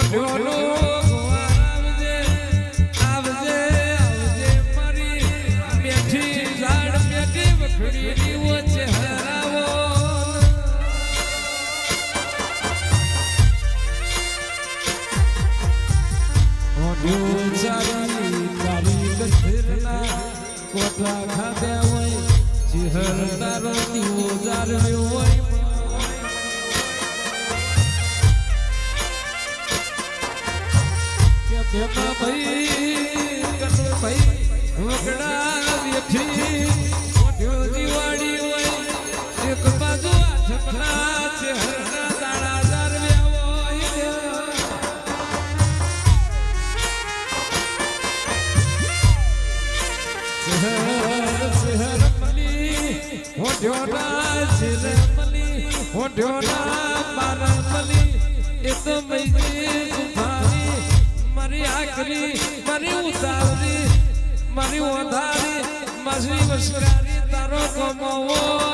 મોઢોનો આવજે આવજે આવજે મારી મેઠી ઝાડ મેઠી વખડીની વચ્ચે હરાવો મોઢું સારી તારી ગથરના કોઠા ખાધ્યા હોય ચિહર તારો દીવો જાળવ્યો હોય બેમાં ભાઈ કનુ ભાઈ વગડા વેઠી મોઢ્યો દિવાળી હોય એક બાજુ આઠના ચહેરા દાડા જાળવ્યા હોય ચહેર મલી મોઢ્યોના ચહેર મલી મોઢ્યોના બાર મલી એ તો મૈજી સુભારી મારી આખરી મારી ઉતારી મારી ઓધારી મારી વસરારી તારો કમાવો